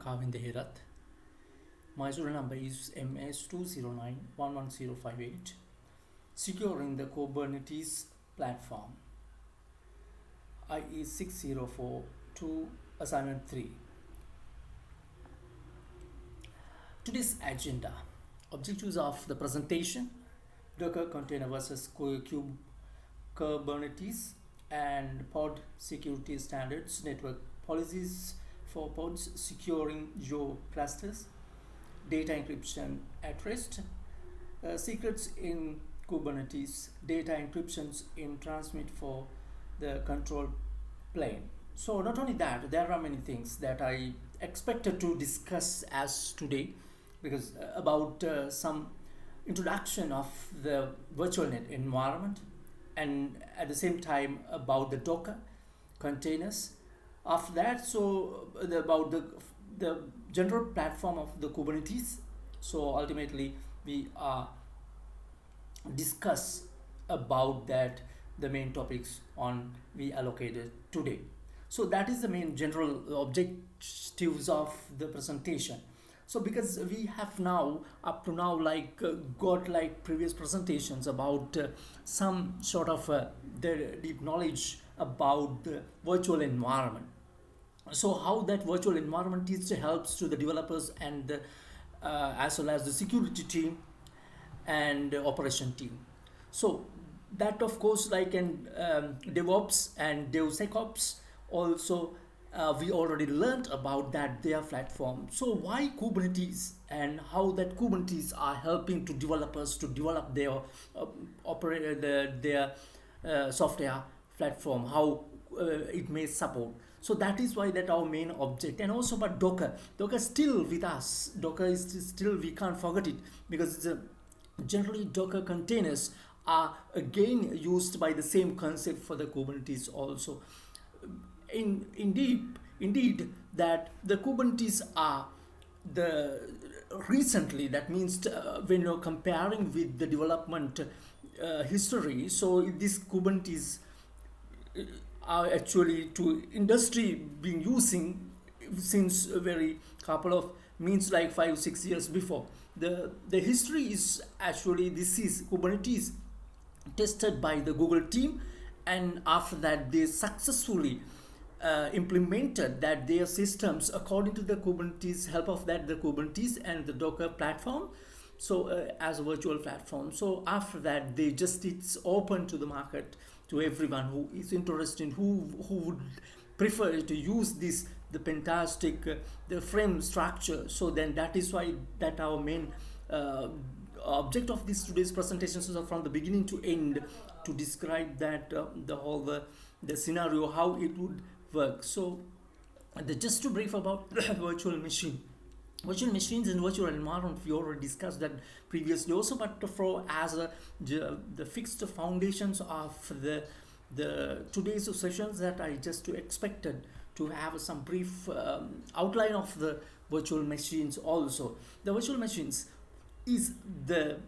Kavind Herath. My student number is MS209111058. Securing the Kubernetes Platform. IE 6042 Assignment 3. Today's agenda. Objectives of the presentation: Docker container versus Kubernetes and pod security standards, network policies for pods, securing your clusters, data encryption at rest, secrets in Kubernetes, data encryptions in transmit for the control plane. So not only that, there are many things that I expected to discuss as today, because about some introduction of the virtual net environment, and at the same time about the Docker containers. After that, so about the general platform of the Kubernetes. So ultimately we discuss about that the main topics on we allocated today. So that is the main general objectives of the presentation. So because we have now up to now got previous presentations about some sort of the deep knowledge about the virtual environment. So how that virtual environment helps to the developers and as well as the security team and operation team. So that of course in DevOps and DevSecOps also we already learned about that their platform. So why Kubernetes and how that Kubernetes are helping to developers to develop their software platform, how it may support. So that is why that our main object. And also but Docker still with us. Docker is still, we can't forget it, because generally Docker containers are again used by the same concept for the Kubernetes also. Indeed that the Kubernetes are the recently, that means when you're comparing with the development history, so this Kubernetes are actually to industry being using since a very couple of means 5-6 years before. The history is actually, this is Kubernetes tested by the Google team, and after that they successfully implemented that their systems according to the Kubernetes, help of that the Kubernetes and the Docker platform, so as a virtual platform. So after that they just, it's open to the market, to everyone who is interested, who would prefer to use this the fantastic the frame structure. So then that is why that our main object of this today's presentation is from the beginning to end to describe that the whole the scenario, how it would work. So just to brief about virtual machines and virtual environment, we already discussed that previously also, but for as the fixed foundations of the today's sessions, that I just expected to have some brief outline of the virtual machines also. The virtual machines is the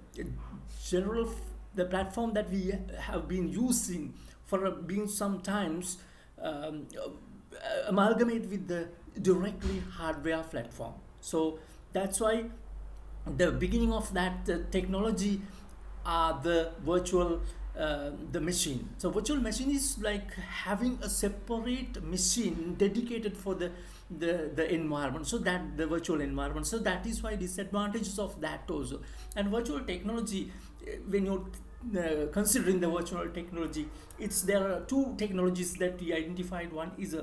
general the platform that we have been using for being sometimes amalgamate with the directly hardware platform. So that's why the beginning of that technology are the virtual the machine. So virtual machine is like having a separate machine dedicated for the environment, so that the virtual environment. So that is why disadvantages of that also. And virtual technology, when you're considering the virtual technology, there are two technologies that we identified. One is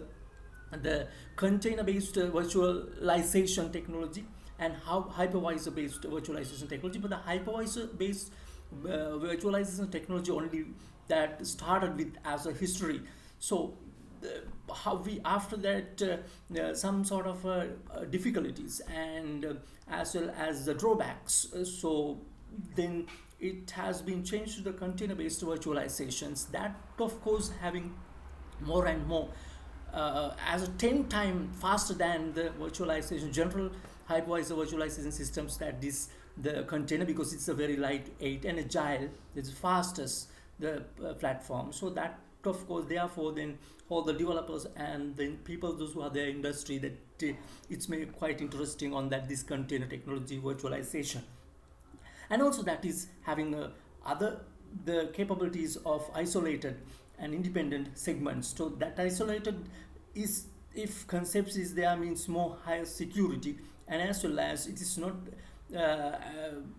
the container-based virtualization technology, and hypervisor-based virtualization technology. But the hypervisor-based virtualization technology only that started with as a history. So how we after that some sort of difficulties and as well as the drawbacks. So then it has been changed to the container-based virtualizations. That of course having more and more as a 10 times faster than the virtualization general hypervisor virtualization systems, that this the container, because it's a very lightweight and agile, it's the fastest the platform. So that of course, therefore, then all the developers and the people, those who are their industry, that it's made quite interesting on that this container technology virtualization, and also that is having other the capabilities of isolated and independent segments. So that isolated is, if concepts is there, means more higher security, and as well as it is not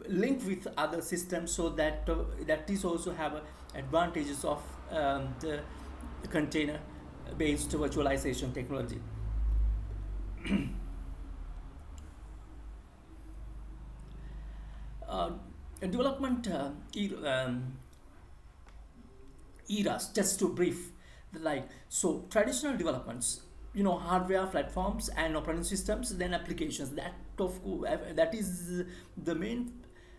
linked with other systems, so that that is also have advantages of the container based virtualization technology. uh, Development eras, just to brief, like, so traditional developments, hardware platforms and operating systems, then applications, that is the main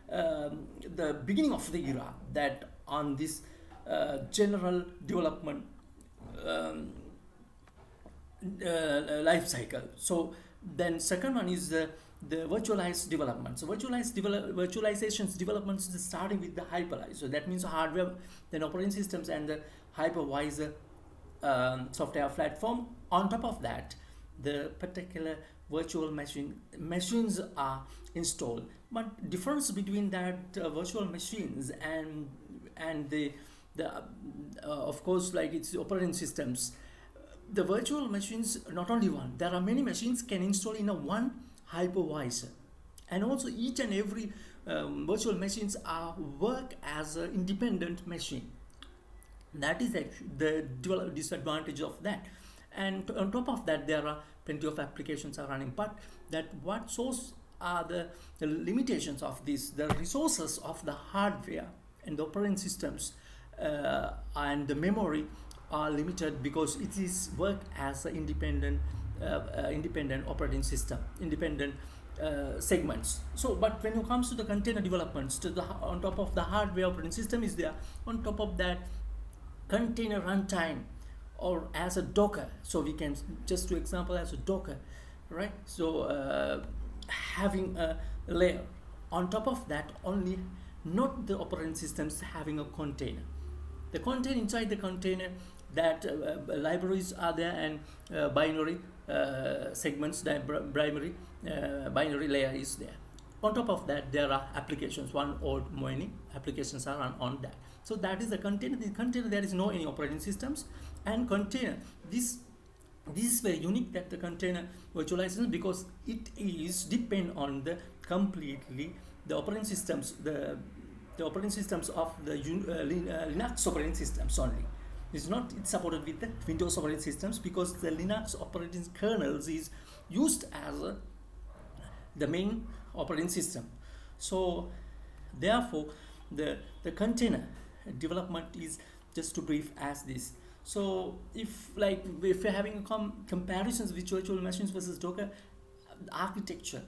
the beginning of the era, that on this general development um, life cycle. So then second one is the virtualized development. So virtualizations developments is starting with the hypervisor. So that means hardware, then operating systems, and the hypervisor software platform. On top of that, the particular virtual machines are installed. But difference between that virtual machines and the of course, like it's operating systems. The virtual machines, not only one, there are many machines can install in a one hypervisor, and also each and every virtual machines are work as an independent machine. That is actually the disadvantage of that. And on top of that, there are plenty of applications are running, but that what source are the limitations of this, the resources of the hardware and the operating systems and the memory are limited, because it is work as an independent operating system, independent segments. So but when it comes to the container developments, on top of the hardware, operating system is there, on top of that container runtime, or as a Docker. So we can just to example as a Docker, right? So having a layer on top of that, only not the operating systems, having a container. The container, inside the container, that libraries are there, and binary segments, that binary layer is there. On top of that, there are applications, one or many applications are run on that. So that is the container. The container, there is no any operating systems, and container, this is very unique, that the container virtualization, because it is depend on the completely the operating systems, the operating systems of the Linux operating systems only. It's not, it's supported with the Windows operating systems, because the Linux operating kernels is used as the main operating system. So therefore the container development is just to brief as this. So if you're having comparisons with virtual machines versus Docker architecture,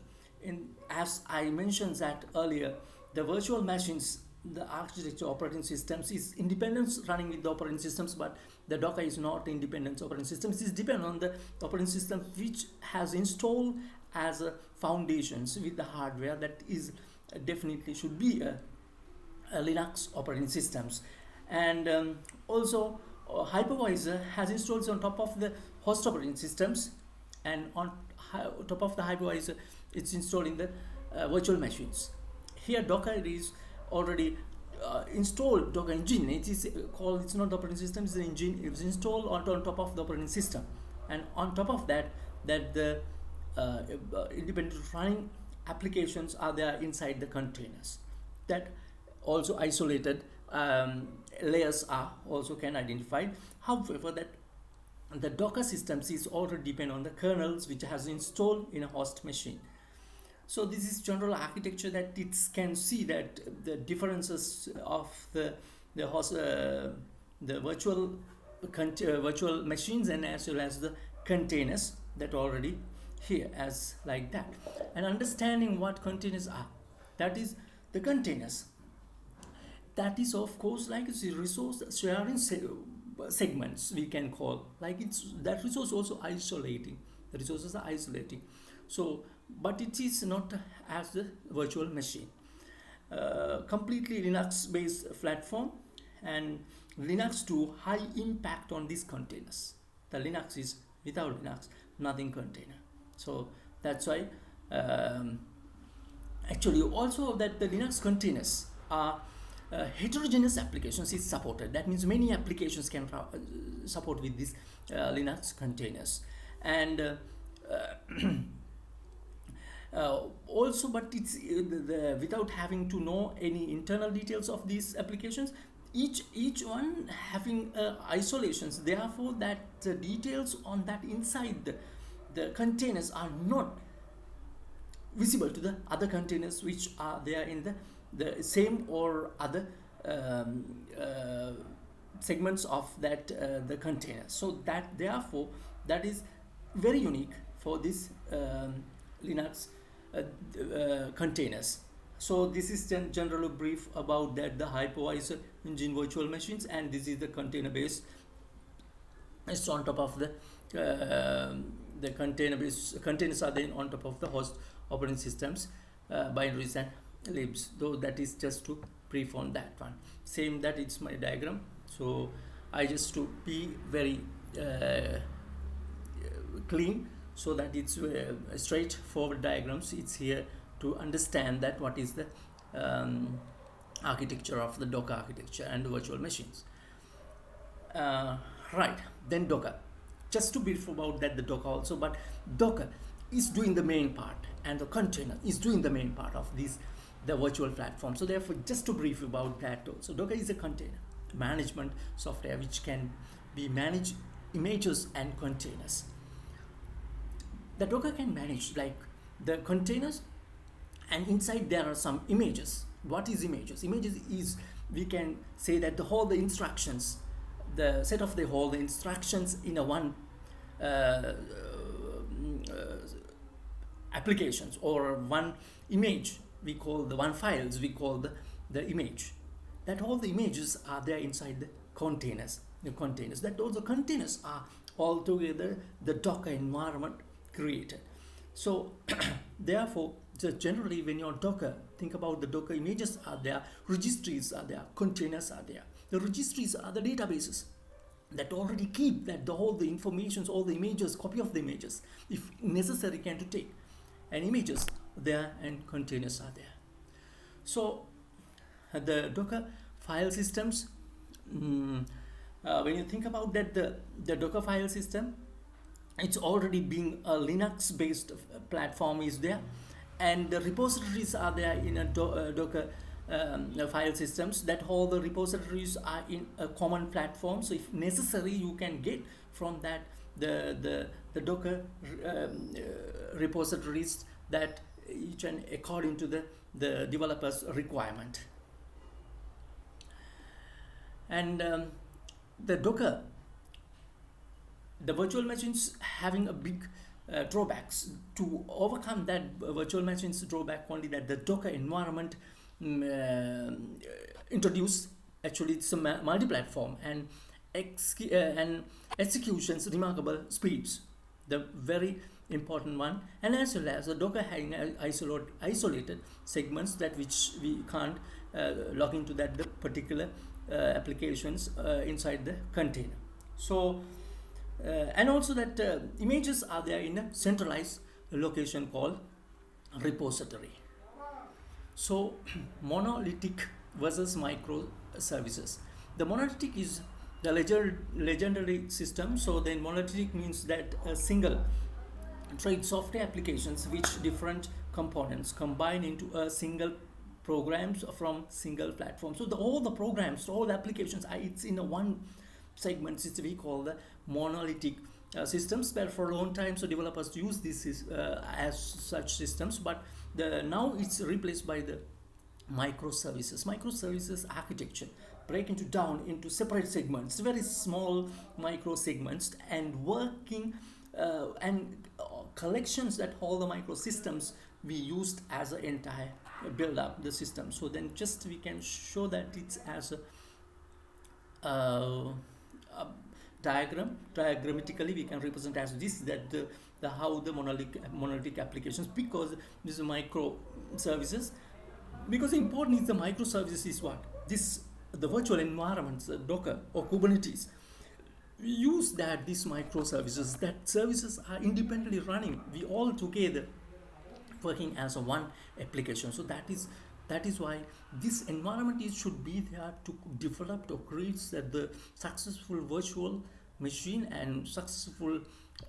as I mentioned that earlier, the virtual machines, the architecture operating systems is independence running with the operating systems, but the Docker is not independent operating systems. It depends on the operating system which has installed as foundations with the hardware, that is definitely should be a Linux operating systems. And also hypervisor has installed on top of the host operating systems, and on top of the hypervisor it's installed in the virtual machines. Here Docker is already installed, Docker engine, it is called, it's not the operating system, it's the engine, it's installed on top of the operating system. And on top of that the independent running applications are there inside the containers, that also isolated layers are also can identify. However, that the Docker systems is already depend on the kernels which has installed in a host machine. So this is general architecture, that it can see that the differences of the host the virtual machines, and as well as the containers, that already here as like that. And understanding what containers are, that is the containers, that is of course like it's a resource sharing segments, we can call, like it's that resource also isolating, the resources are isolating. So but it is not as the virtual machine. Completely Linux based platform, and Linux to high impact on these containers. The Linux is without Linux, nothing container. So that's why actually also that the Linux containers are heterogeneous applications is supported. That means many applications can support with these Linux containers. And also, but it's without having to know any internal details of these applications, each one having isolations. Therefore, that the details on that inside the containers are not visible to the other containers which are there in the same or other segments of that the container. So that therefore that is very unique for this Linux containers. So this is general brief about that, the hypervisor engine virtual machines, and this is the container base. It's on top of the container base. Containers are then on top of the host operating systems, binaries and libs. Though that is just to brief on that one. Same that it's my diagram. So I just to be very clean, so that it's straightforward diagrams. It's here to understand that what is the architecture of the Docker architecture and the virtual machines. Right, then Docker. Just to brief about that, the Docker also, but Docker is doing the main part and the container is doing the main part of the virtual platform. So therefore, just to brief about that also, Docker is a container management software which can be manage images and containers. The Docker can manage like the containers, and inside there are some images. What is images? Images is, we can say that the whole the instructions, the set of the whole the instructions in a one applications or one image, we call the one files, we call the image. That all the images are there inside the containers. That all the containers are all together the Docker environment created. So therefore, just generally when you're Docker, think about the Docker images are there, registries are there, containers are there. The registries are the databases that already keep that the informations, all the images, copy of the images, if necessary, can to take. And images there and containers are there. So the Docker file systems, when you think about that, the Docker file system, it's already being a Linux based platform is there, and the repositories are there in a Docker file systems. That all the repositories are in a common platform, so if necessary you can get from that the Docker repositories, that each and according to the developer's requirement. And the Docker, the virtual machines having a big drawbacks. To overcome that virtual machines drawback, only that the Docker environment introduced, actually it's a multi-platform and executions remarkable speeds, the very important one. And as well as the Docker having isolated segments that which we can't log into that the particular applications inside the container. So and also that images are there in a centralized location called repository. So monolithic versus microservices. The monolithic is the legendary system. So then monolithic means that a single trade software applications which different components combine into a single programs from single platform. So all the programs, all the applications it's in a one segment. It's we call the monolithic systems. But for a long time, so developers use this as such systems, but now it's replaced by the microservices architecture, break down into separate segments, very small micro segments, and working and collections that all the microsystems we used as an entire build up the system. So then just we can show that it's as a diagrammatically we can represent as this, that the how the monolithic applications, because this is microservices, because important is the microservices is what this the virtual environments, Docker or Kubernetes, we use that these microservices, that services are independently running, we all together working as a one application. So that is why this environment should be there to develop or create the successful virtual machine and successful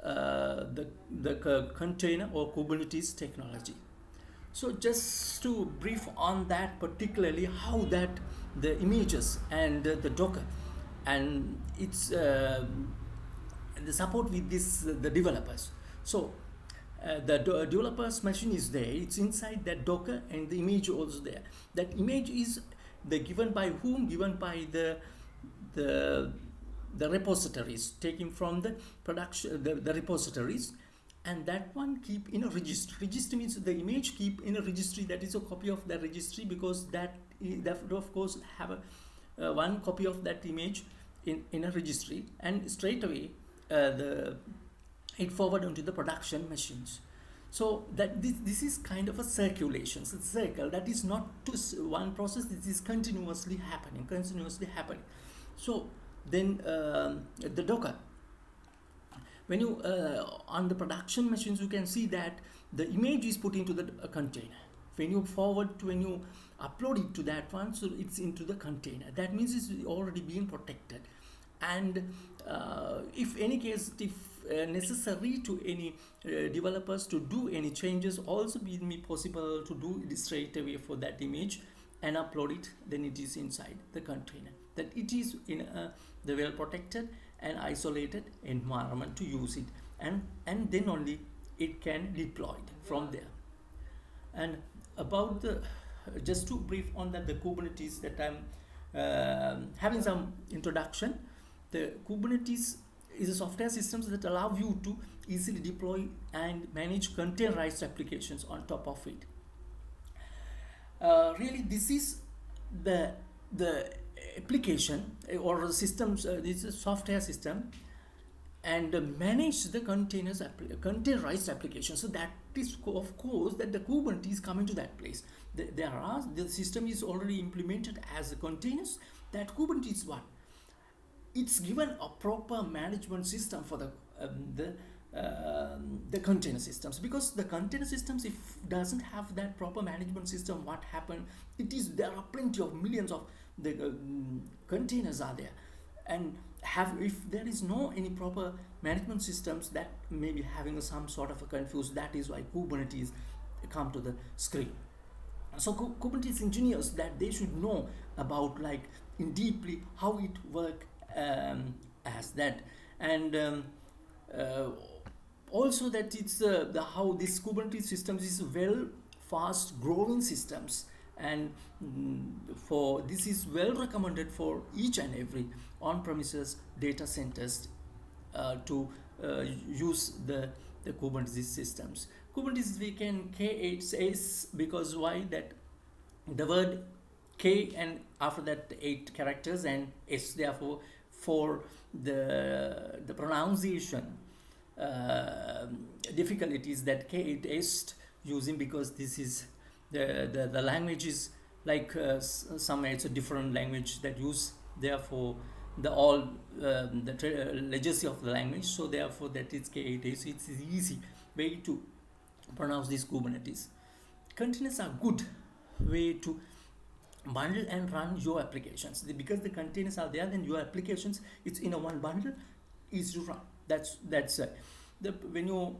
the container or Kubernetes technology. So just to brief on that, particularly how that the images and the Docker and its the support with this the developers. So the developer's machine is there, it's inside that Docker, and the image also there. That image is the given by whom? Given by the the repositories, taken from the production the repositories, and that one keep in a registry. Registry means the image keep in a registry, that is a copy of the registry, because that of course have a one copy of that image in a registry, and straight away the it forward onto the production machines. So that this is kind of a circulation, so circle that is not to one process, this is continuously happening. So then the Docker, when you on the production machines, you can see that the image is put into the container. When you when you upload it to that one, so it's into the container. That means it's already being protected. And if any case, if necessary to any developers to do any changes, also be possible to do it straight away for that image and upload it, then it is inside the container, that it is in the well protected and isolated environment to use it, and then only it can deploy it from there. And about the just to brief on that, the Kubernetes that I'm having some introduction. The Kubernetes is a software system that allow you to easily deploy and manage containerized applications on top of it. Really, this is the application or systems. This is a software system, and manage the containerized application. So that is of course that the Kubernetes come into that place. The system is already implemented as a containers. That Kubernetes one, it's given a proper management system for the container systems, because the container systems, if doesn't have that proper management system, what happened? There are plenty of millions of the containers are there, and if there is no any proper management systems, that may be having some sort of a confuse. That is why Kubernetes come to the screen. So Kubernetes engineers, that they should know about like in deeply how it work as that, and also that it's how this Kubernetes systems is well fast growing systems, and for this is well recommended for each and every on-premises data centers to use the Kubernetes systems. Kubernetes we can K8S, because why? That the word K and after that 8 characters and S, therefore for the pronunciation difficulties, that K8S using, because this is the language is like some it's a different language that use, therefore the all the legacy of the language, so therefore that is K8S. It's easy way to pronounce this Kubernetes. Containers are good way to bundle and run your applications, because the containers are there, then your applications, it's in a one bundle, is to run. That's when you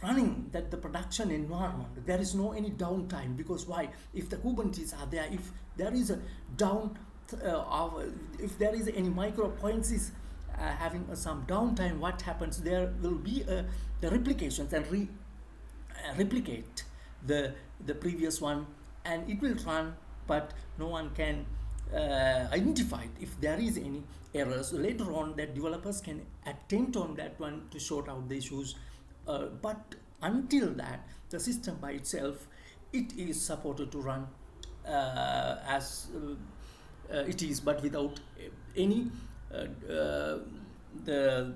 running that the production environment, there is no any downtime, because why? If the Kubernetes are there, if there is a down if there is any micro points is having some downtime, what happens? There will be the replications and replicate the previous one, and it will run, but no one can identify if there is any errors. Later on, that developers can attempt on that one to sort out the issues, but until that, the system by itself, it is supported to run as it is, but without any the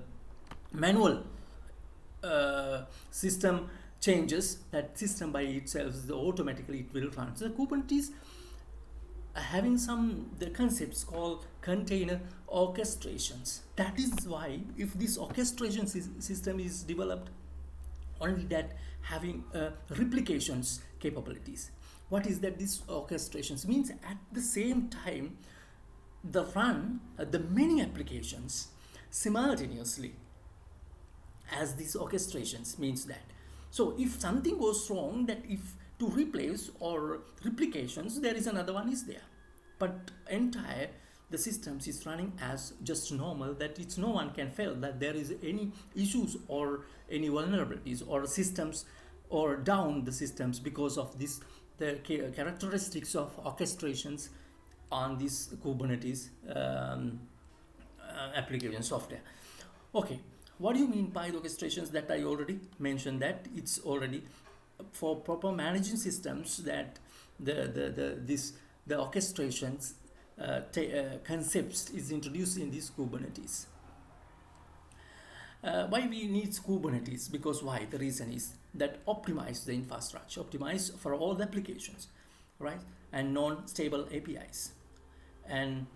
manual system changes. That system by itself, automatically it will run. So Kubernetes having the concepts called container orchestrations. That is why if this orchestration system is developed, only that having replications capabilities. What is that? This orchestrations means at the same time the run the many applications simultaneously as these orchestrations means that. So if something goes wrong, that if to replace or replications, there is another one is there, but entire the systems is running as just normal, that it's no one can fail, that there is any issues or any vulnerabilities or systems or down the systems because of this the characteristics of orchestrations on this Kubernetes application software. Okay, what do you mean by the orchestrations? That I already mentioned, that it's already for proper managing systems, that the orchestrations concepts is introduced in this Kubernetes. Why we need Kubernetes? Because why? The reason is that optimize the infrastructure, optimize for all the applications, right? And non-stable APIs, and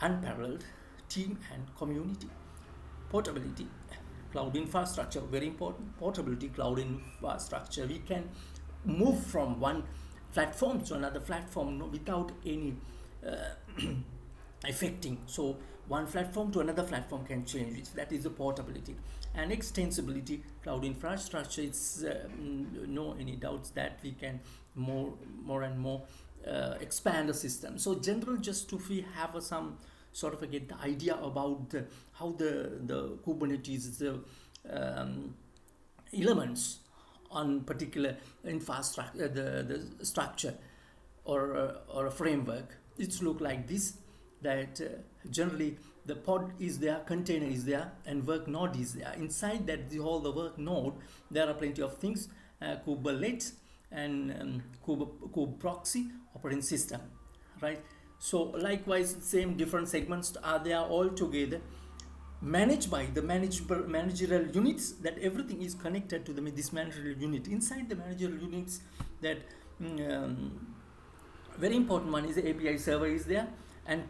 unparalleled team and community. Portability, cloud infrastructure, very important. Portability, cloud infrastructure. We can move from one platform to another platform without any affecting. So one platform to another platform can change it. That is the portability. And extensibility, cloud infrastructure. It's no any doubts that we can more and more expand the system. So general, just to we have some sort of get the idea about how the Kubernetes elements on particular infrastructure, the structure or a framework. It's look like this, that generally the pod is there, container is there, and work node is there. Inside that the work node, there are plenty of things, Kubernetes and kube proxy operating system, right? So likewise, same different segments are there all together, managed by the managerial units, that everything is connected to this managerial unit. Inside the managerial units, that very important one is the API server is there, and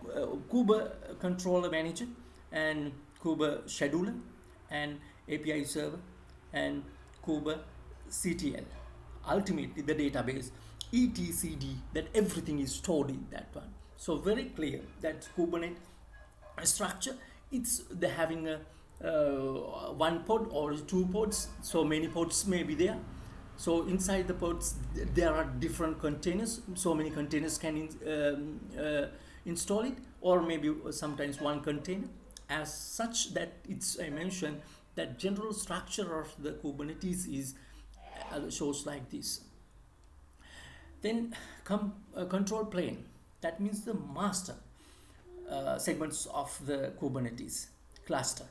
Kube controller manager, and Kube scheduler, and API server, and Kube CTL. Ultimately, the database, etcd, that everything is stored in that one. So very clear that Kubernetes structure, it's the having a one pod or two pods, so many pods may be there. So inside the pods there are different containers, so many containers can install it, or maybe sometimes one container. As such, that it's I mentioned that general structure of the Kubernetes is shows like this. Then come control plane. That means the master segments of the Kubernetes cluster.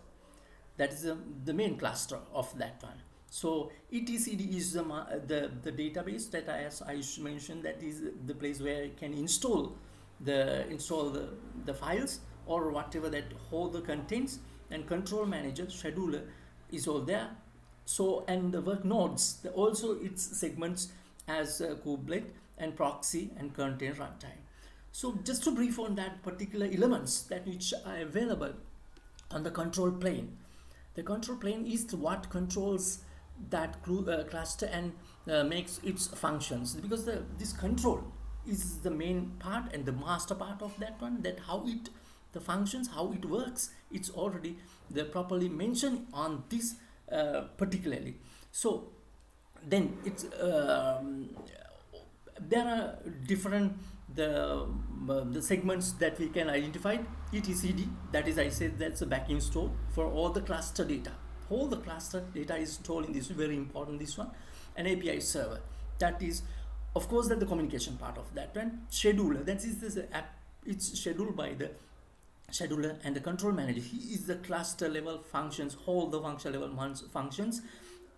That is the main cluster of that one. So etcd is the database that as I mentioned, that is the place where you can install the files or whatever that whole the contains, and control manager, scheduler is all there. So, and the work nodes, also its segments as kubelet and proxy and container runtime. So just to brief on that particular elements that which are available on the control plane. The control plane is what controls that cluster and makes its functions, because this control is the main part and the master part of that one, that how it the functions, how it works, it's already properly mentioned on this particularly. So then it's there are different the segments that we can identify. etcd, that is I said that's a backend store for all the cluster data. All the cluster data is stored in this, very important this one. An API server, that is of course that the communication part of that one. Scheduler, that is this app, it's scheduled by the scheduler, and the control manager, he is the cluster level functions, all the function level functions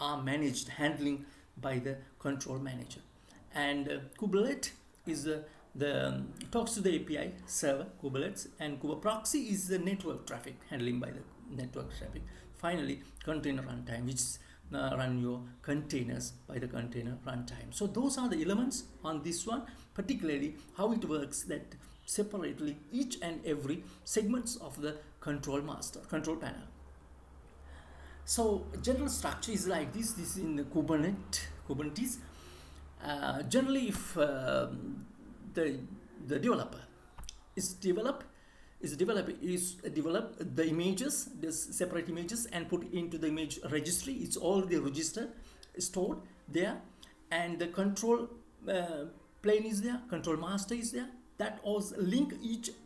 are managed, handling by the control manager. And Kubernetes is the talks to the API server, Kubernetes, and Kube proxy is the network traffic, handling by the network traffic. Finally, container runtime, which is run your containers by the container runtime. So those are the elements on this one, particularly how it works, that separately each and every segments of the control panel. So general structure is like this. This is in the Kubernetes. Generally, if the developer is develop the images, this separate images, and put into the image registry. It's all the register stored there, and the control plane is there, control master is there. That also link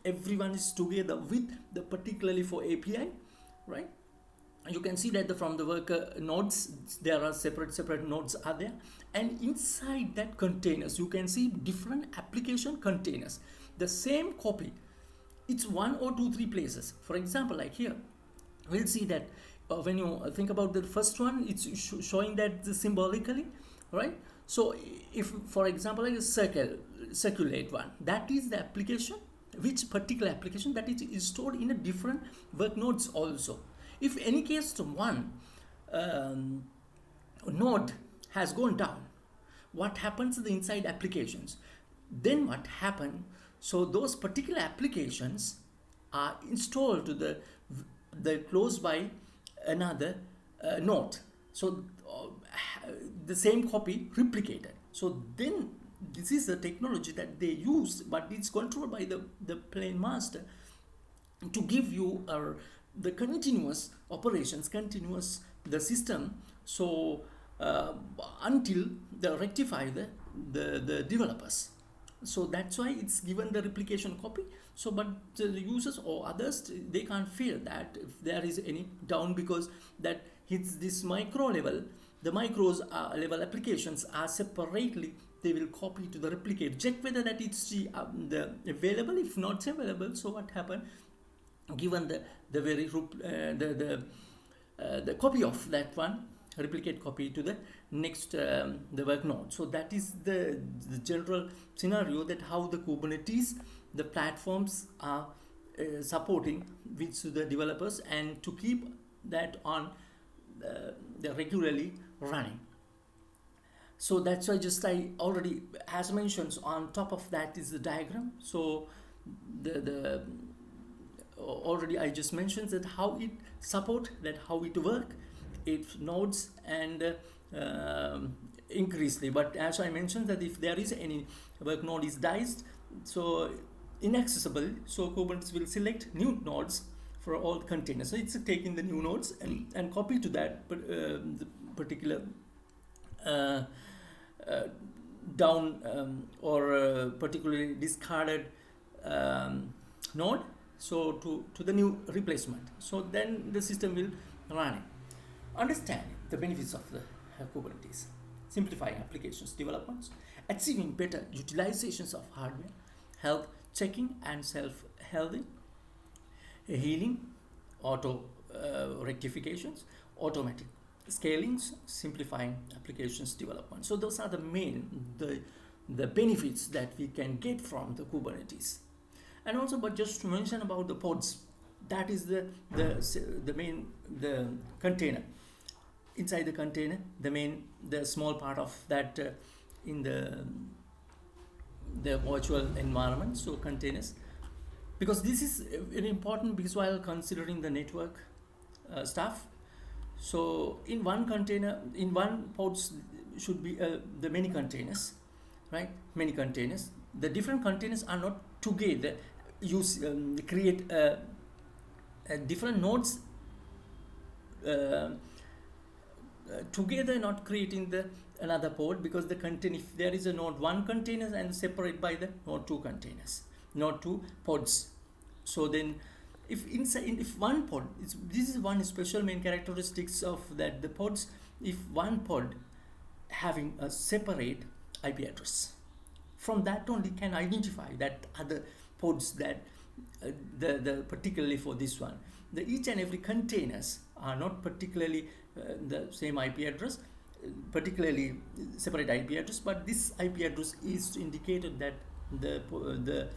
everyone is together with the particularly for API, right? You can see that from the worker nodes, there are separate nodes are there, and inside that containers you can see different application containers. The same copy, it's 1 or 2 3 places. For example, like here we'll see that when you think about the first one, it's showing that symbolically, right? So if, for example, like a circulate one, that is the application, which particular application that is stored in a different work nodes also. If any case one node has gone down, what happens to the inside applications? Then what happens? So those particular applications are installed to the close by another node. So the same copy replicated. So then this is the technology that they use, but it's controlled by the plane master to give you the continuous operations, the system. So until they rectify the developers. So that's why it's given the replication copy. So but the users or others, they can't feel that if there is any down, because that hits this micro level. The micros level applications are separately, they will copy to the replicate, check whether that it's the available. If not available, so what happened, given the very the copy of that one, replicate copy to the next the work node. So that is the general scenario, that how the Kubernetes, the platforms are supporting with the developers, and to keep that on the regularly running. So that's why just I already, as mentioned, on top of that is the diagram. So the already I just mentioned that how it support, that how it work, its nodes and increasingly. But as I mentioned, that if there is any work node is diced, so inaccessible, so Kubernetes will select new nodes for all containers. So it's taking the new nodes and copy to that the particular down or particularly discarded node, so to the new replacement. So then the system will run it. Understanding the benefits of the Kubernetes: simplifying applications developments, achieving better utilizations of hardware, health checking and self-healing, healing, auto rectifications, automatic scalings, simplifying applications development. So those are the main the benefits that we can get from the Kubernetes. And also, but just to mention about the pods, that is the main, the container. Inside the container, the small part of that in the virtual environment, so containers, because this is very important, because while considering the network stuff, so in one container, in one pods should be the many containers, right? Many containers. The different containers are not together. Create different nodes together, not creating another pod, because the container, if there is a node 1 container and separate by the node 2 containers, node 2 pods. So then if one pod, this is one special main characteristics of that the pods, if one pod having a separate IP address, from that only can identify that other pods, that the particularly for this one, the each and every containers are not particularly the same IP address, particularly separate IP address, but this IP address is indicated that the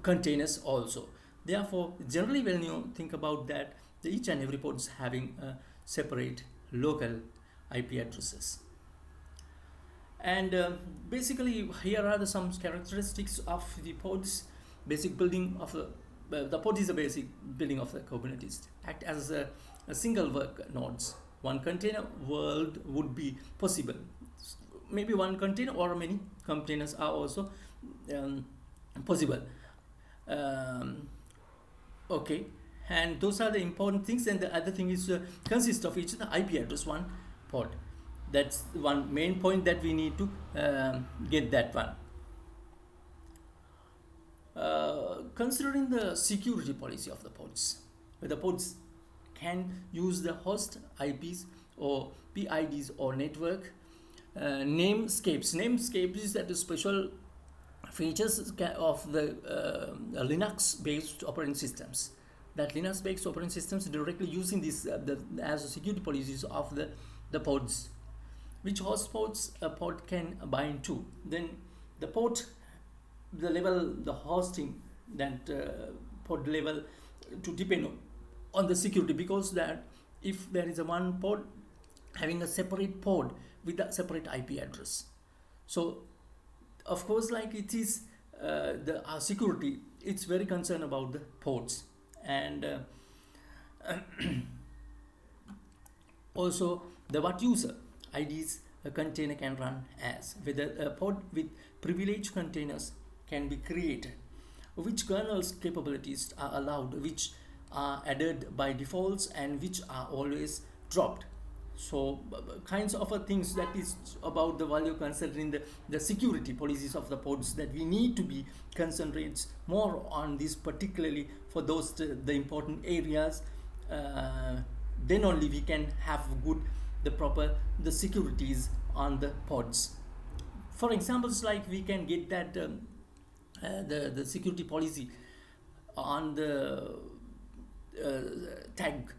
containers also. Therefore, generally when you think about that, each and every pod is having separate local IP addresses. And basically, here are some characteristics of the pods. Basic building of the pod is a basic building of the Kubernetes. Act as a single work nodes. One container world would be possible. Maybe one container or many containers are also possible. Okay, and those are the important things. And the other thing is consists of each the IP address one pod. That's one main point that we need to get that one. Considering the security policy of the pods, the pods can use the host IPs or PIDs or network namescapes. Namescapes is that the special features of the Linux-based operating systems. That Linux-based operating systems directly using this as security policies of the pods, which host pods a pod can bind to. Then the port, the level, the hosting, that pod level to depend on the security, because that if there is a one pod having a separate pod with a separate IP address, so of course, like it is the security, it's very concerned about the ports. And also the what user IDs a container can run as, whether a pod with privileged containers can be created, which kernel's capabilities are allowed, which are added by defaults, and which are always dropped. So kinds of things that is about the value considering the security policies of the pods that we need to be concentrates more on this, particularly for those the important areas. Then only we can have good the securities on the pods. For examples, like we can get that the security policy on the tag.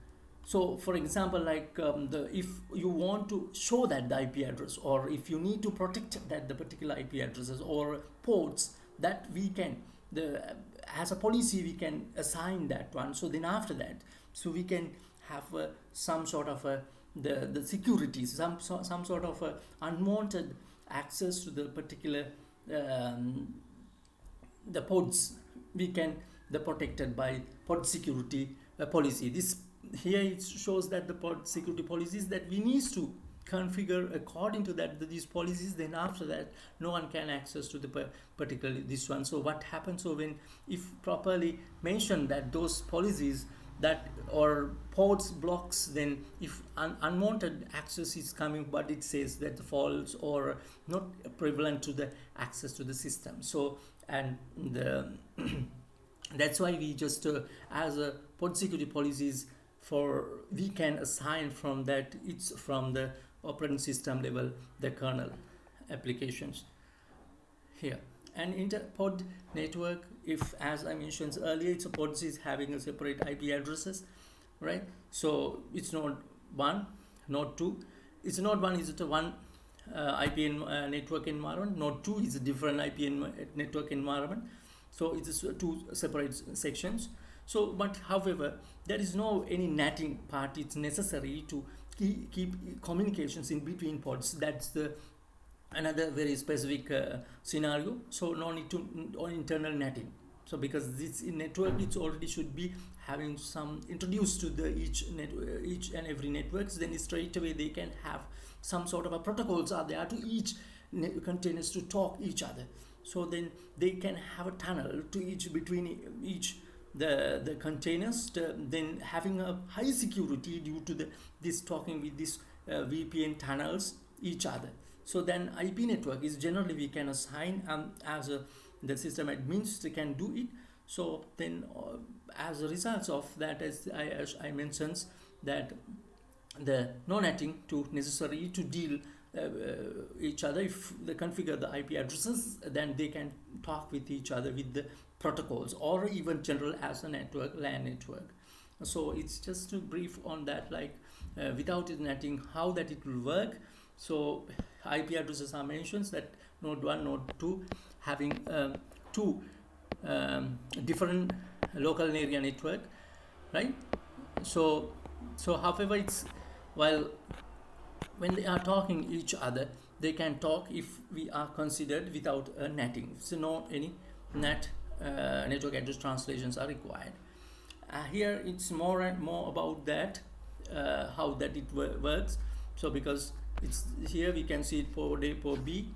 So for example, like if you want to show that the IP address, or if you need to protect that the particular IP addresses or ports, that we can as a policy we can assign that one. So then after that, so we can have some sort of the securities, some sort of unwanted access to the particular the pods, we can the protected by pod security policy. This here it shows that the pod security policies that we need to configure according to that these policies. Then after that, no one can access to the particularly this one. So what happens, so when if properly mentioned that those policies that or pods blocks, then if unwanted access is coming, but it says that false or not prevalent to the access to the system. So and the that's why we just as a pod security policies for we can assign from that, it's from the operating system level, the kernel applications here. And interpod network, if as I mentioned earlier, it's a pods is having a separate IP addresses, right? So it's not one, not two. It's not one, is it a one IP network environment? Not two, is a different IP network environment. So it's two separate sections. So but however, there is no any netting part. It's necessary to keep communications in between pods. That's the another very specific scenario. So no need to on internal netting. So because this in network, it's already should be having some introduced to the each and every networks, then straight away they can have some sort of a protocols are there to each containers to talk each other. So then they can have a tunnel to each between each the containers, then having a high security due to this talking with this VPN tunnels each other. So then IP network is generally we can assign as the system admins can do it. So then as a result of that, as I mentioned, that the no netting to necessary to deal each other. If they configure the IP addresses, then they can talk with each other with the protocols, or even general as a network, LAN network. So it's just to brief on that, like without netting, how that it will work. So IP addresses are mentioned, that node 1, node 2 having two different local area network, right? So however, it's while when they are talking each other, they can talk if we are considered without a netting, so no any net network address translations are required. Here it's more and more about that, how that it works. So because it's here we can see it port A, port B,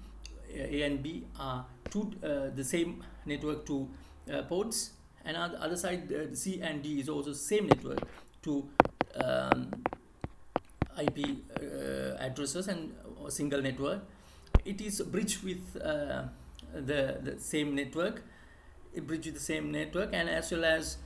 A and B are two the same network, two ports, and on the other side C and D is also same network, two um, IP addresses and a single network. It is bridged with the same network, bridge with the same network, and as well as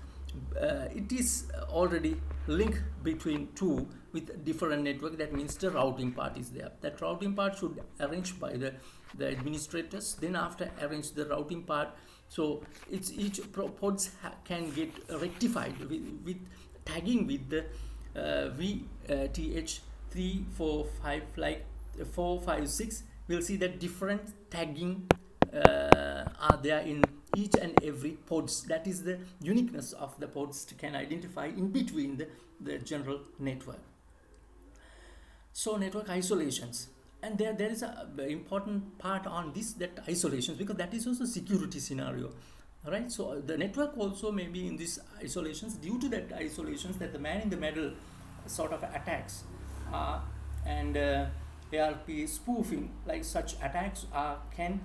it is already linked between two with different network. That means the routing part is there. That routing part should arrange by the administrators, then after arrange the routing part, so it's each pods can get rectified with tagging with the VTH 3 4 5, like 4 5 6. We'll see that different tagging are there in each and every pods. That is the uniqueness of the pods to can identify in between the general network. So network isolations, and there is a important part on this, that isolations, because that is also security scenario. All right, so the network also may be in these isolations. Due to that isolations, that the man in the middle sort of attacks and ARP spoofing, like such attacks can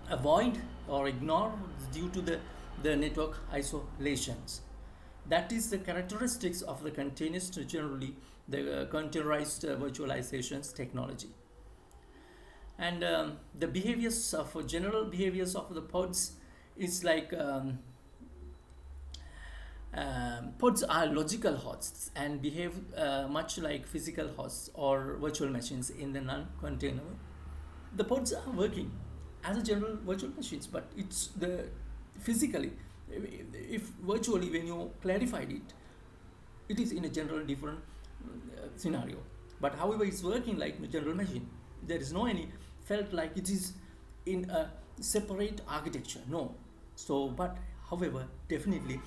avoid or ignore due to the network isolations. That is the characteristics of the containers, generally the containerized virtualizations technology. And the behaviors of general behaviors of the pods is like pods are logical hosts and behave much like physical hosts or virtual machines in the non-container. The pods are working as a general virtual machines, but it's the physically, if virtually when you clarified it, it is in a general different scenario. But however, it's working like a general machine. There is no any felt like it is in a separate architecture. No. So, but however, definitely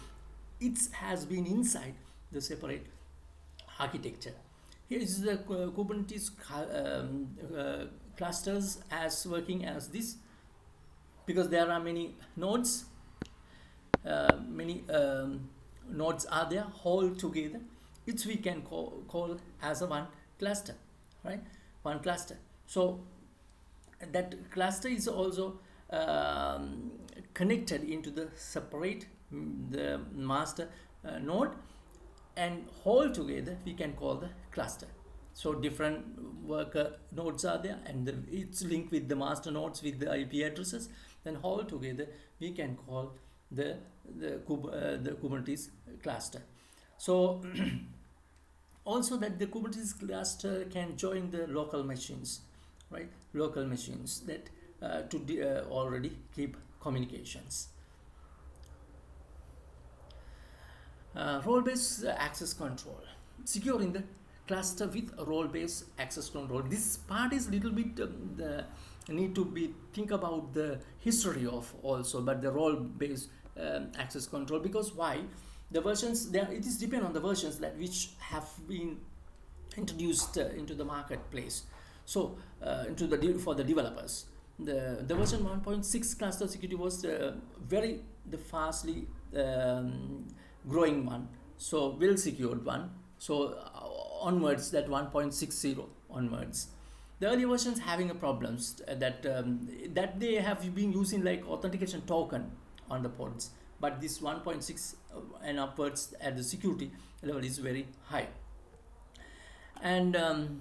it has been inside the separate architecture. Here is the Kubernetes clusters as working as this, because there are many nodes, many nodes are there all together, which we can call as a one cluster, right? One cluster. So that cluster is also connected into the separate the master node, and all together we can call the cluster. So different worker nodes are there, and it's linked with the master nodes with the IP addresses. Then all together we can call the Kubernetes cluster. So also that the Kubernetes cluster can join the local machines, right? Local machines that to already keep communications. Role-based access control, securing the cluster with role-based access control. This part is little bit the need to be think about the history of also, but the role-based access control, because why the versions there, it is depend on the versions that which have been introduced into the marketplace. So into the for the developers, the version 1.6 cluster security was very the fastly growing one, so well secured one. So onwards, that 1.60 onwards, the early versions having a problems that they have been using like authentication token on the pods, but this 1.6 and upwards at the security level is very high. And the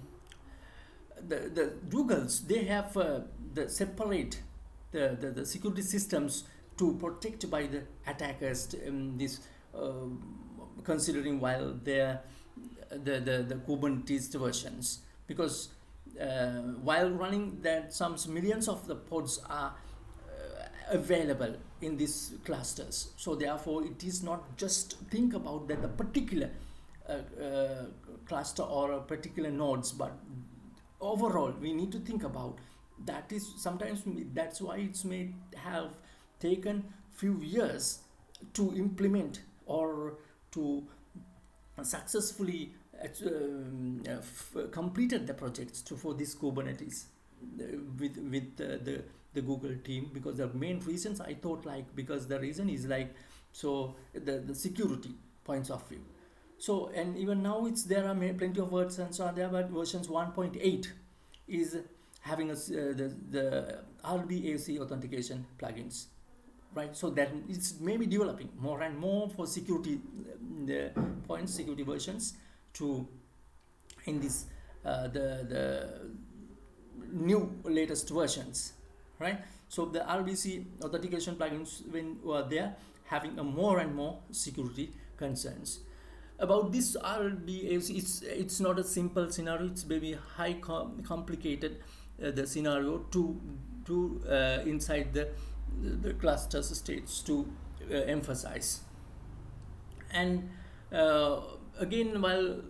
Googles, they have the separate the security systems to protect by the attackers this considering while they're the Kubernetes versions, because while running that some millions of the pods are available in these clusters. So therefore it is not just think about that the particular cluster or a particular nodes, but overall we need to think about that. Is sometimes that's why it's may have taken few years to implement or to successfully completed the projects for this Kubernetes with the Google team, because the main reasons I thought, like, because the reason is like, so the security points of view. So, and even now there are plenty of versions are there, but versions 1.8 is having the RBAC authentication plugins, right? So that it's maybe developing more and more for security points, security versions to in this the new latest versions, right? So the RBC authentication plugins, when were there, having a more and more security concerns. About this RBAC, it's not a simple scenario. It's maybe high complicated the scenario to inside the cluster states to emphasize. And again, while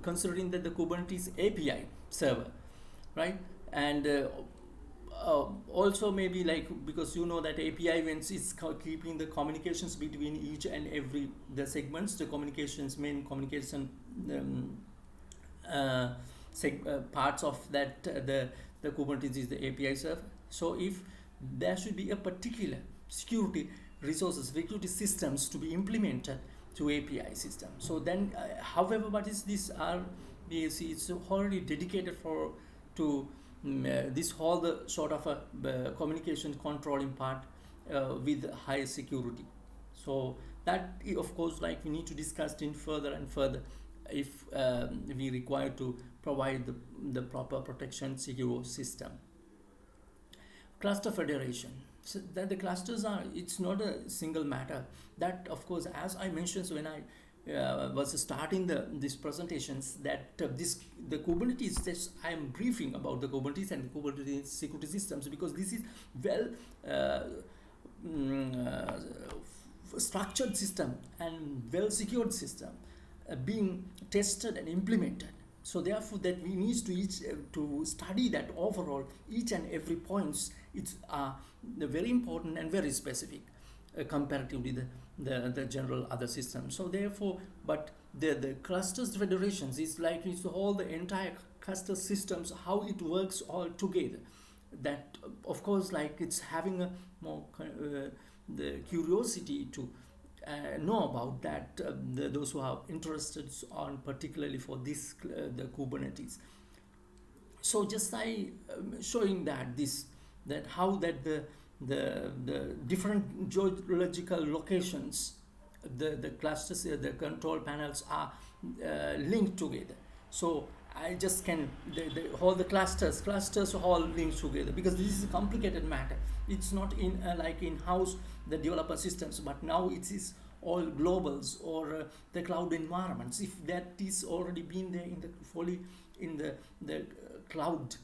considering that the Kubernetes API server, right, and also maybe like, because you know that API events is keeping the communications between each and every the segments, the main communication parts of that the Kubernetes is the API server. So if there should be a particular security systems to be implemented to API system, so then however, what is this RBAC? It's already dedicated to this whole the sort of a communication controlling part with high security. So that, of course, like, we need to discuss in further and further if we require to provide the proper protection secure system. Cluster federation. So that the clusters are, it's not a single matter. That, of course, as I mentioned when I was starting these presentations, that the Kubernetes, just I am briefing about the Kubernetes and the Kubernetes security systems, because this is well structured system and well secured system being tested and implemented. So therefore, that we need to study that overall each and every points. It's very important and very specific comparatively the general other systems. So therefore, but the clusters federations is like, it's all the entire cluster systems, how it works all together. That, of course, like, it's having a more the curiosity to know about that, those who are interested on particularly for this the Kubernetes. So just showing that how that the different geological locations, the clusters, the control panels are linked together. So I just can all the clusters all linked together, because this is a complicated matter. It's not in like in-house the developer systems, but now it is all globals or the cloud environments. If that is already been there fully in the cloud,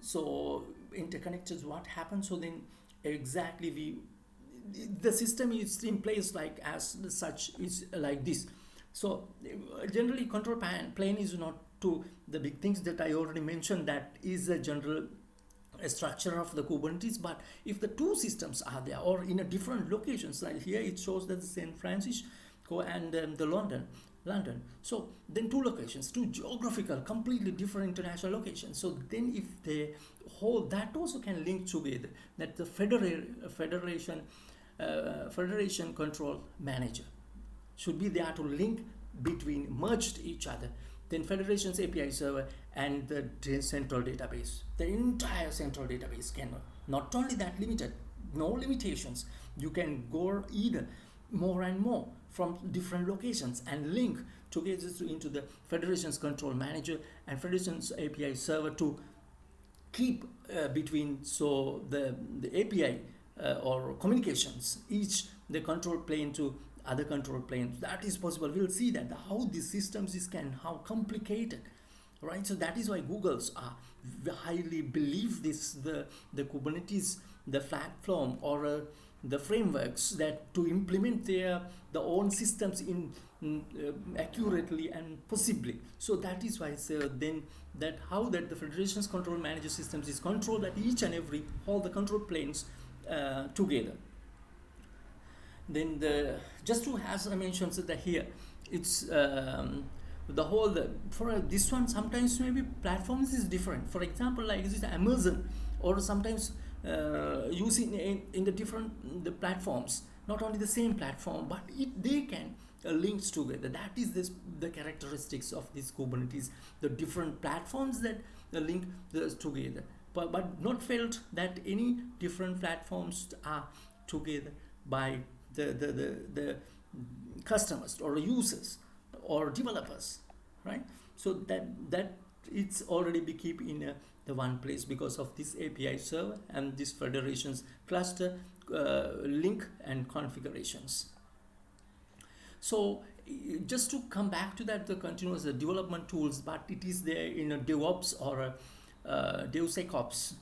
so interconnected, what happens? So then exactly the system is in place like as such is like this. So generally control plane is not to the big things that I already mentioned. That is a general structure of the Kubernetes. But if the two systems are there or in a different locations, like here it shows that the San Francisco and the London. So then two locations, two geographical, completely different international locations. So then if they hold, that also can link together. That the federation control manager should be there to link between, merged each other. Then federation's API server and the central database. The entire central database can, not only that limited, no limitations. You can go either more and more from different locations and link together into the federation's control manager and federation's API server to keep between, so the API or communications, each the control plane to other control planes. That is possible. We'll see that how these systems how complicated, right? So that is why Google's highly believe this the Kubernetes, the platform or the frameworks that to implement their own systems in accurately and possibly. So that is why then that how that the federation's control manager systems is controlled at each and every all the control planes together. Then just to, as I mentioned that here, it's for this one, sometimes maybe platforms is different. For example, like this Amazon, or sometimes using in the different the platforms, not only the same platform, but they can links together. That is the characteristics of this Kubernetes, the different platforms that link this together, but not felt that any different platforms are together by the customers or users or developers, right? So that it's already be keep in the one place because of this API server and this federations cluster link and configurations. So just to come back to that, the continuous development tools, but it is there in a DevOps or a DevSecOps.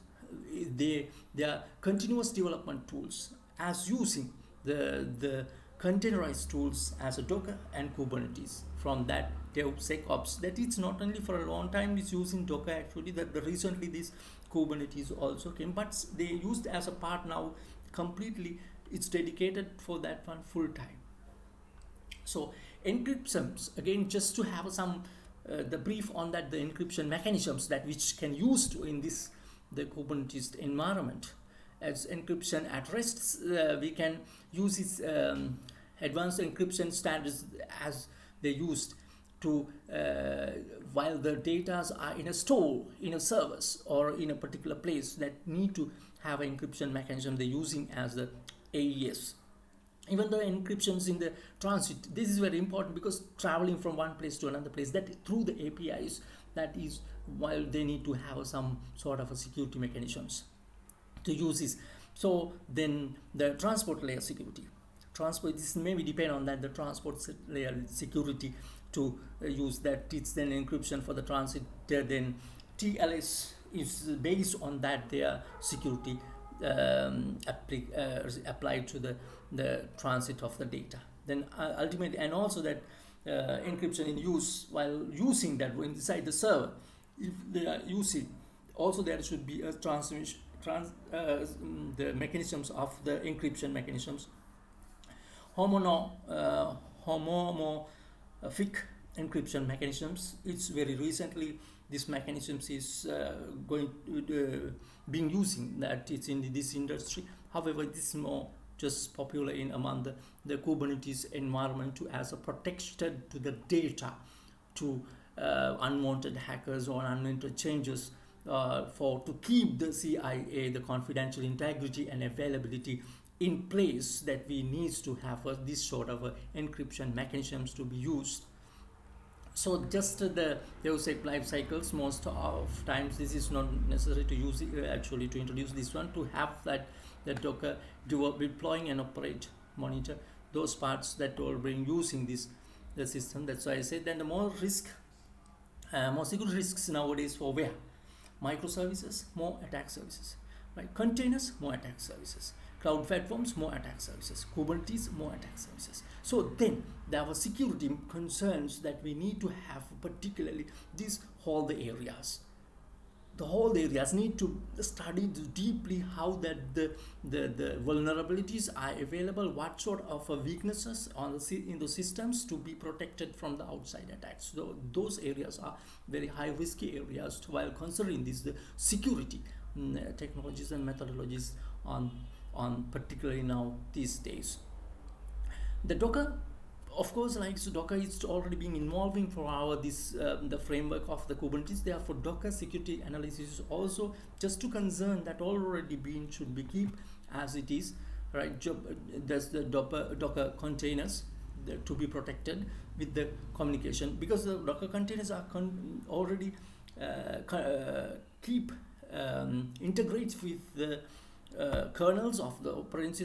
They are continuous development tools as using the containerized tools as a Docker and Kubernetes from that DevSecOps. That it's not only for a long time it's using Docker actually, that recently this Kubernetes also came, but they used as a part now completely. It's dedicated for that one full time. So encryptions, again, just to have some the brief on that, the encryption mechanisms that which can use to in this the Kubernetes environment. As encryption at rest, we can use its advanced encryption standards as they used to while the data are in a store, in a service, or in a particular place that need to have an encryption mechanism, they're using as the AES. Even the encryptions in the transit, this is very important because traveling from one place to another place, that through the APIs, that is while they need to have some sort of a security mechanisms to use this. So then the transport layer security, this maybe depend on that, the transport layer security to use that. It's then encryption for the transit, then TLS is based on that, their security applied to the transit of the data. Then ultimately, and also that encryption in use while using that inside the server, if they are using, also there should be a transmission the mechanisms of the encryption mechanisms. Homomorphic encryption mechanisms, it's very recently this mechanisms is being using that, it's in this industry. However, this is more just popular in among the Kubernetes environment to as a protection to the data to unwanted hackers or unwanted changes, to keep the CIA, the confidential integrity and availability in place, that we need to have this sort of encryption mechanisms to be used. So just the DevSec life cycles, most of times this is not necessary to use it, actually to introduce this one, to have that Docker deploying and operate, monitor those parts that will bring using the system. That's why I say then the more security risks nowadays for where microservices, more attack services, right? Containers, more attack services. Cloud platforms, more attack services. Kubernetes, more attack services. So then there were security concerns that we need to have, particularly these whole the areas. The whole areas need to study deeply how that the vulnerabilities are available, what sort of weaknesses in the systems to be protected from the outside attacks. So those areas are very high risky areas while considering the security technologies and methodologies on particularly now these days. The Docker, of course, like so Docker is already being involving for our the framework of the Kubernetes. Therefore, Docker security analysis is also just to concern that already should be keep as it is, right? There's the Docker containers to be protected with the communication, because the Docker containers are already integrate with the kernels of the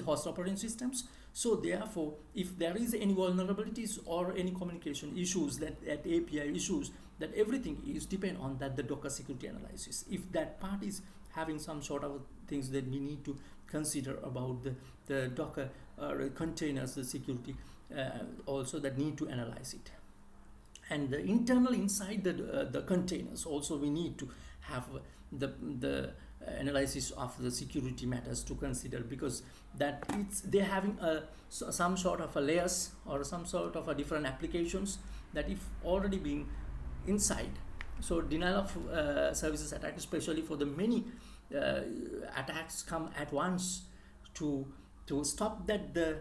host operating systems. So therefore, if there is any vulnerabilities or any communication issues, that API issues, that everything is depend on that the Docker security analysis. If that part is having some sort of things that we need to consider about the Docker containers, the security also that need to analyze it. And the internal inside the containers also we need to have the analysis of the security matters to consider, because that they're having some sort of a layers or some sort of a different applications that if already being inside. So denial of services attack, especially for the many attacks come at once to stop that the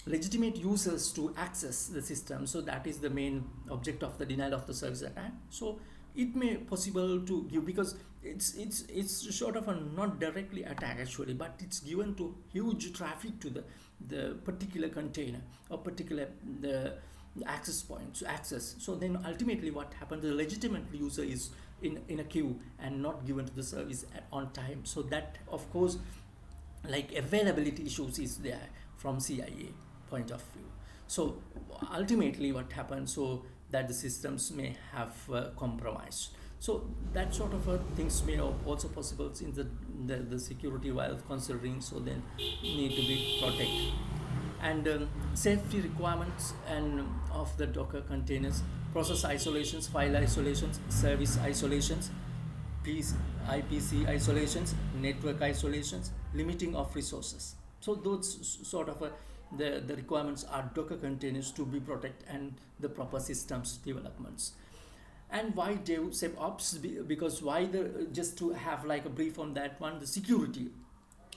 legitimate users to access the system. So that is the main object of the denial of the service attack. So it may possible to give, because it's sort of a not directly attack actually, but it's given to huge traffic to the particular container or particular the access point to access. So then ultimately what happens, the legitimate user is in a queue and not given to the service on time. So that of course, like, availability issues is there from CIA point of view. So ultimately what happens, so that the systems may have compromised. So that sort of things may also possible in the security while considering, so then need to be protected. And safety requirements and of the Docker containers, process isolations, file isolations, service isolations, IPC isolations, network isolations, limiting of resources. So those sort of the requirements are Docker containers to be protected and the proper systems developments. And why DevSecOps? Because why just to have like a brief on that one, the security.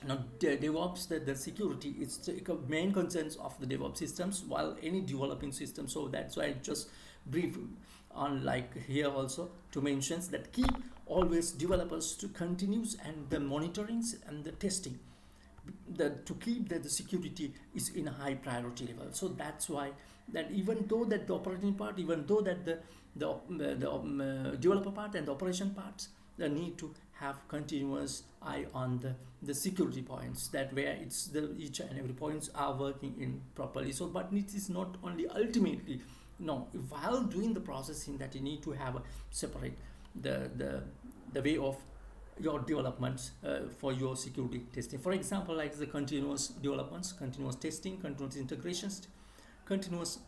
Now DevOps, the security is the main concerns of the DevOps systems while any developing system. So that's why I just brief on like here also to mention that keep always developers to continuous and the monitorings and the testing, to keep that the security is in a high priority level. So that's why that even though that the operating part, even though that the developer part and the operation parts, they need to have continuous eye on the security points, that where it's the each and every points are working in properly. So but it is not only ultimately, no, while doing the processing, that you need to have a separate the way of your developments for your security testing. For example, like the continuous developments, continuous testing, continuous integrations, continuous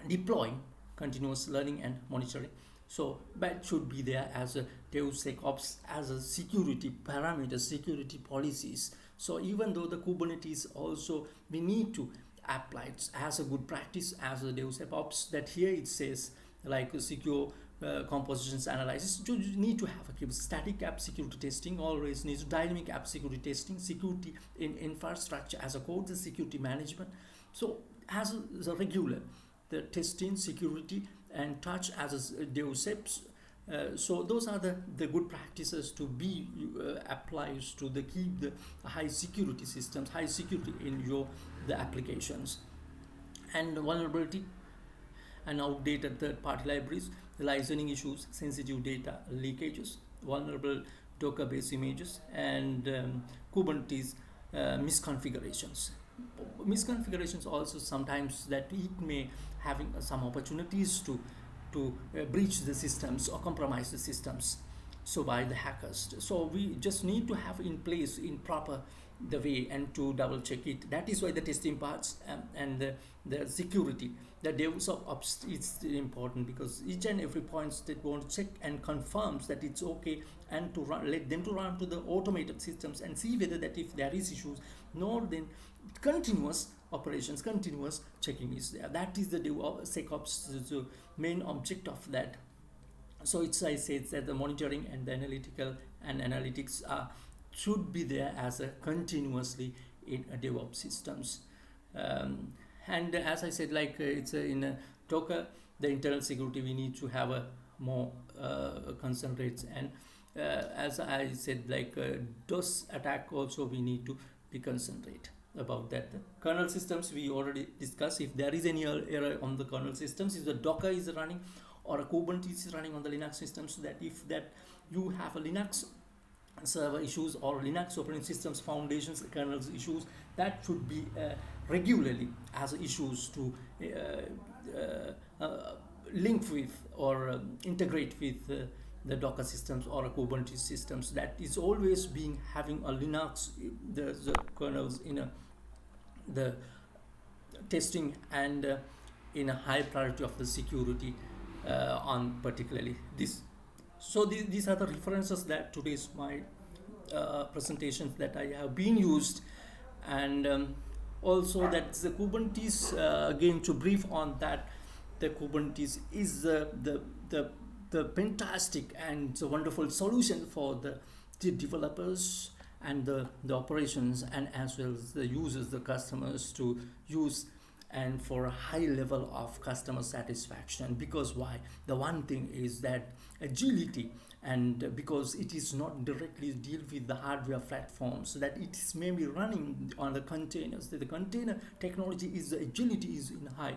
deploying, continuous learning and monitoring. So that should be there as a DevSecOps, as a security parameters, security policies. So even though the Kubernetes also, we need to apply it as a good practice as a DevSecOps, that here it says like a secure compositions analysis. You need to have a static app security testing, always needs dynamic app security testing, security in infrastructure as a code, the security management. So as a regular, the testing, security and touch as a DevSecOps. So those are the good practices to be applied to the keep the high security systems, high security in the applications. And vulnerability and outdated third-party libraries, licensing issues, sensitive data leakages, vulnerable Docker-based images, and Kubernetes misconfigurations. Misconfigurations also sometimes that it may having some opportunities to breach the systems or compromise the systems, so by the hackers. So we just need to have in place in proper the way and to double check it. That is why the testing parts and the security, the DevSecOps is important, because each and every point that want to check and confirms that it's okay, and to let them to run to the automated systems and see whether that if there is issues, nor then continuous operations, continuous checking is there. That is the DevSecOps, the main object of that. So I say that the monitoring and the analytical and analytics should be there as a continuously in a DevOps systems. And as I said, like it's in a Docker, the internal security, we need to have a more concentrates. And as I said, like DOS attack also, we need to be concentrate about that. The kernel systems we already discussed. If there is any error on the kernel systems, if the Docker is running or a Kubernetes is running on the Linux systems, so that if that you have a Linux server issues or Linux operating systems foundations kernels issues, that should be regularly as issues to link with or integrate with the Docker systems or a Kubernetes systems. That is always being having a Linux the kernels in the testing and in a high priority of the security on particularly this So these are the references that today's my presentations that I have been used, and also that's the Kubernetes. Again, to brief on that, the Kubernetes is the fantastic and the wonderful solution for the developers and the operations, and as well as the users, the customers to use, and for a high level of customer satisfaction. Because why? The one thing is that agility, and because it is not directly deal with the hardware platforms, so that it is maybe running on the containers. The container technology is, the agility is in high,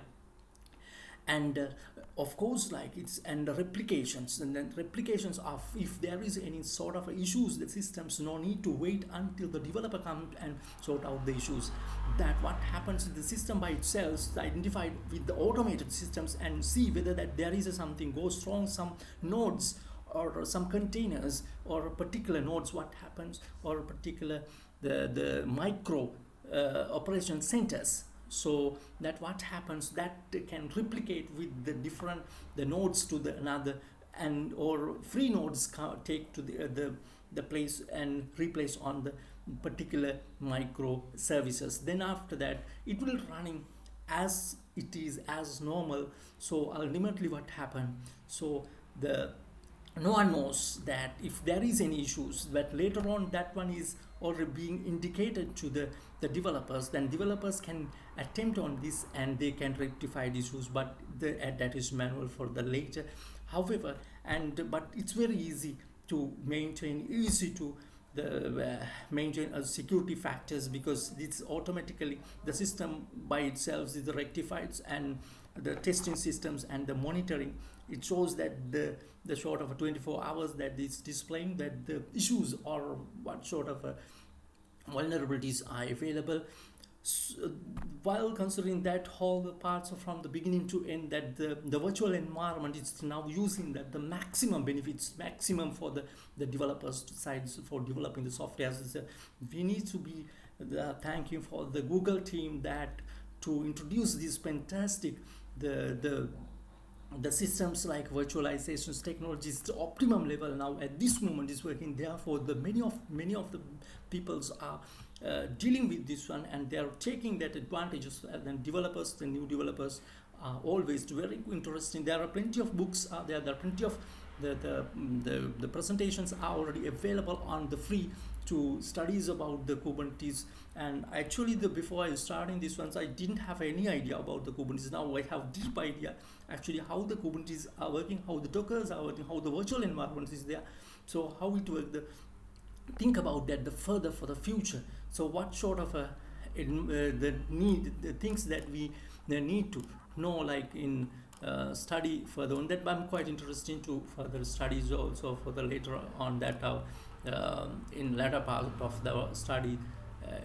and of course, like it's, and the replications, and then replications of, if there is any sort of issues, the systems no need to wait until the developer comes and sort out the issues. That what happens, the system by itself is identified with the automated systems and see whether that there is something goes wrong, some nodes or some containers or particular nodes, what happens, or particular the micro operation centers. So that what happens, that can replicate with the different the nodes to the another, and or free nodes take to the place and replace on the particular micro services. Then after that it will running as it is as normal. So ultimately what happened, so the no one knows that if there is any issues, but later on that one is already being indicated to the developers, then developers can attempt on this and they can rectify the issues, but that is manual for the later. However, and but it's very easy to maintain, easy to maintain security factors, because it's automatically the system by itself is rectified, and the testing systems and the monitoring, it shows that the short of 24 hours that is displaying that the issues or what sort of vulnerabilities are available. So, while considering that whole parts from the beginning to end, that the virtual environment is now using that the maximum benefits, maximum for the developers sides for developing the software. We need to be thanking for the Google team that to introduce this fantastic the systems like virtualizations technologies, the optimum level now at this moment is working. Therefore the many of the peoples are dealing with this one, and they are taking that advantages, and developers, the new developers are always very interesting. There are plenty of books, there are plenty of the presentations are already available on the free to studies about the Kubernetes. And actually before I starting this ones, I didn't have any idea about the Kubernetes. Now I have deep idea actually how the Kubernetes are working, how the Dockers are working, how the virtual environment is there, so how it works, think about that the further for the future. So what sort of the things that we need to know, like in study further on that. I'm quite interested to further studies also for the later on that in latter part of the study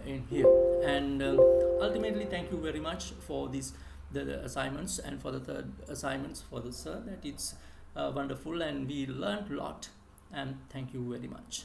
in here. And ultimately thank you very much for this the assignments, and for the third assignments for the sir, that it's wonderful and we learned a lot, and thank you very much.